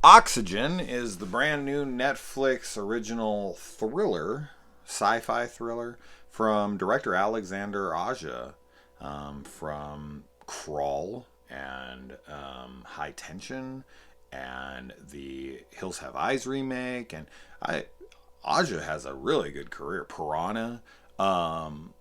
Oxygen is the brand new Netflix original thriller, sci-fi thriller from director Alexander Aja, from Crawl and High Tension and the Hills Have Eyes remake, and I Aja has a really good career. Piranha. Um,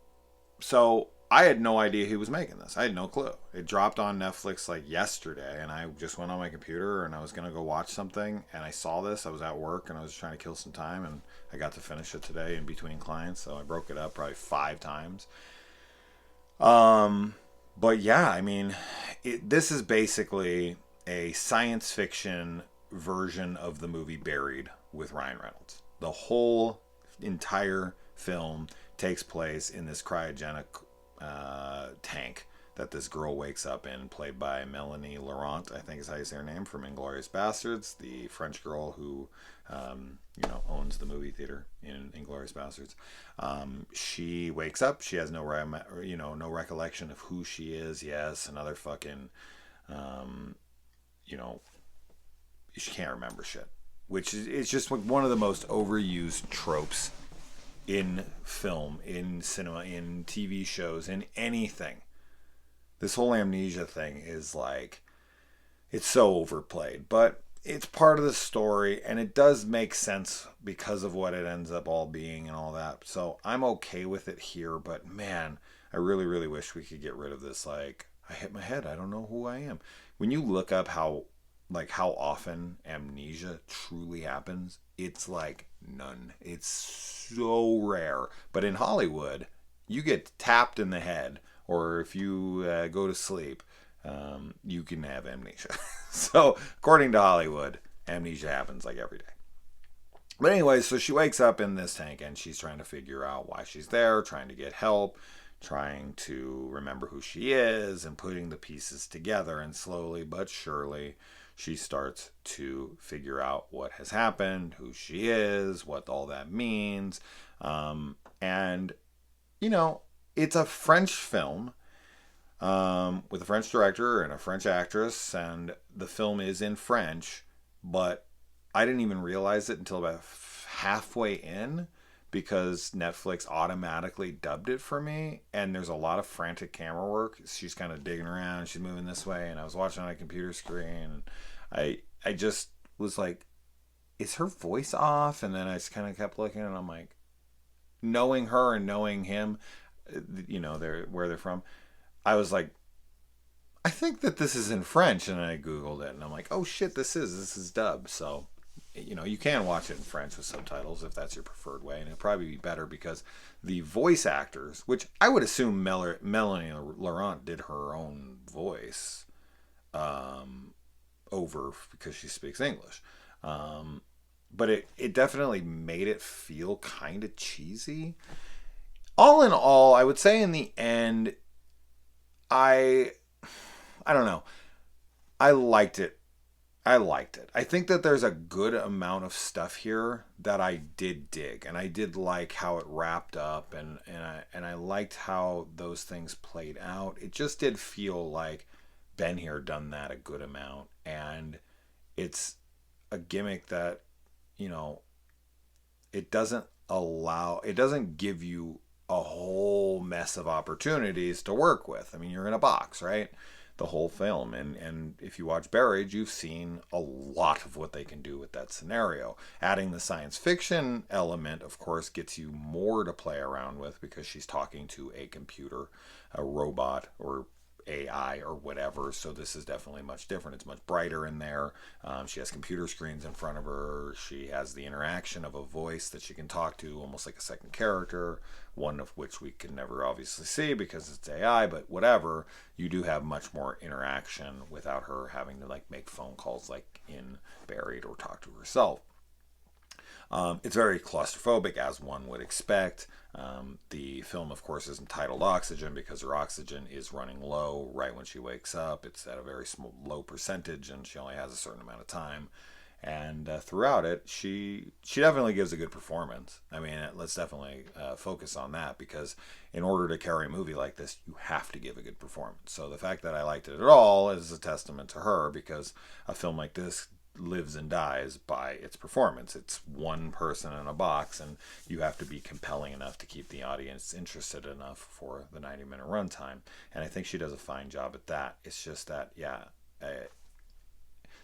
so I had no idea he was making this. I had no clue. It dropped on Netflix like yesterday, and I just went on my computer and I was gonna go watch something, and I saw this. I was at work and I was trying to kill some time, and I got to finish it today in between clients. So I broke it up probably 5 times. Um, but yeah, I mean, this is basically a science fiction version of the movie Buried with Ryan Reynolds. The whole entire film takes place in this cryogenic tank that this girl wakes up in, played by Melanie Laurent, I think is how you say her name, from Inglourious Bastards, the French girl who, owns the movie theater in Inglourious Bastards. She wakes up. She has no recollection of who she is. Yes, another fucking, um, you know, she can't remember shit, which is it's just like one of the most overused tropes in film, in cinema, in TV shows, in anything. This whole amnesia thing is like, it's so overplayed, but it's part of the story and it does make sense because of what it ends up all being and all that. So I'm okay with it here, but man, I really, really wish we could get rid of this. Like, I hit my head. I don't know who I am. When you look up how often amnesia truly happens, it's like none. It's so rare. But in Hollywood, you get tapped in the head, or if you go to sleep, you can have amnesia. So, according to Hollywood, amnesia happens like every day. But anyway, so she wakes up in this tank and she's trying to figure out why she's there, trying to get help, trying to remember who she is, and putting the pieces together. And slowly but surely, she starts to figure out what has happened, who she is, what all that means. And, it's a French film, with a French director and a French actress, and the film is in French, but I didn't even realize it until about halfway in because Netflix automatically dubbed it for me, and there's a lot of frantic camera work. She's kind of digging around, she's moving this way, and I was watching on a computer screen, and I just was like, is her voice off? And then I just kind of kept looking, and I'm like, knowing her and knowing him, they're where they're from. I was like, I think that this is in French, and I googled it, and I'm like, oh shit, this is dubbed. So, you can watch it in French with subtitles if that's your preferred way, and it'd probably be better because the voice actors, which I would assume Melanie Laurent did her own voice, over because she speaks English. But it definitely made it feel kind of cheesy. All in all, I would say in the end, I I don't know. I liked it. I liked it. I think that there's a good amount of stuff here that I did dig, and I did like how it wrapped up, and I liked how those things played out. It just did feel like Ben here done that a good amount, and it's a gimmick that you know it doesn't give you a whole mess of opportunities to work with. I mean, you're in a box, right? The whole film, and if you watch Buried, you've seen a lot of what they can do with that scenario. Adding the science fiction element, of course, gets you more to play around with because she's talking to a computer, a robot, or AI or whatever. So this is definitely much different. It's much brighter in there. She has computer screens in front of her. She has the interaction of a voice that she can talk to, almost like a second character, one of which we can never obviously see because it's AI, but whatever. You do have much more interaction without her having to like make phone calls like in Buried or talk to herself. It's very claustrophobic, as one would expect. The film, of course, is entitled Oxygen because her oxygen is running low right when she wakes up. It's at a very low percentage, and she only has a certain amount of time. And throughout it, she definitely gives a good performance. I mean, let's definitely focus on that because in order to carry a movie like this, you have to give a good performance. So the fact that I liked it at all is a testament to her because a film like this lives and dies by its performance. It's one person in a box, and you have to be compelling enough to keep the audience interested enough for the 90-minute runtime. And I think she does a fine job at that. It's just that, yeah,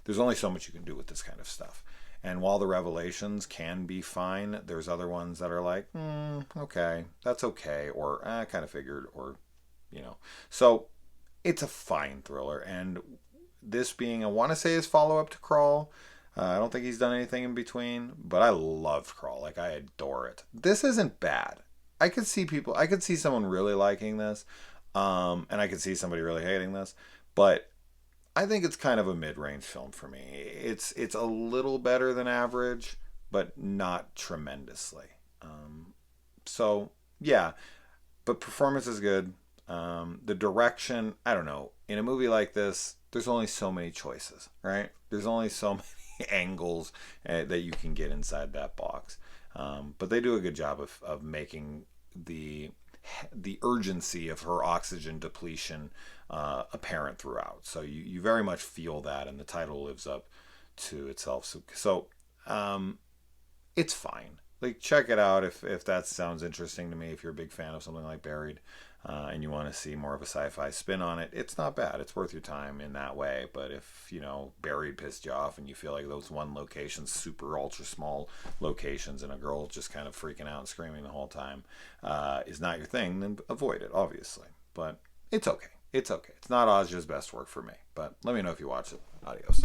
there's only so much you can do with this kind of stuff. And while the revelations can be fine, there's other ones that are like, okay, that's okay, or I kind of figured, or, you know. So it's a fine thriller. And this being, I want to say, his follow up to Crawl. I don't think he's done anything in between, but I loved Crawl. Like, I adore it. This isn't bad. I could see someone really liking this, and I could see somebody really hating this, but I think it's kind of a mid-range film for me. It's a little better than average, but not tremendously. So yeah, but performance is good. The direction, I don't know. In a movie like this, there's only so many choices, right? There's only so many angles that you can get inside that box. But they do a good job of making the the urgency of her oxygen depletion apparent throughout. So you very much feel that, and the title lives up to itself. So it's fine. Like, check it out if that sounds interesting to me. If you're a big fan of something like Buried, and you want to see more of a sci-fi spin on it, it's not bad. It's worth your time in that way. But if, Buried pissed you off and you feel like those one locations, super ultra small locations, and a girl just kind of freaking out and screaming the whole time, is not your thing, then avoid it, obviously. But it's okay. It's okay. It's not Ozja's best work for me. But let me know if you watch it. Adios.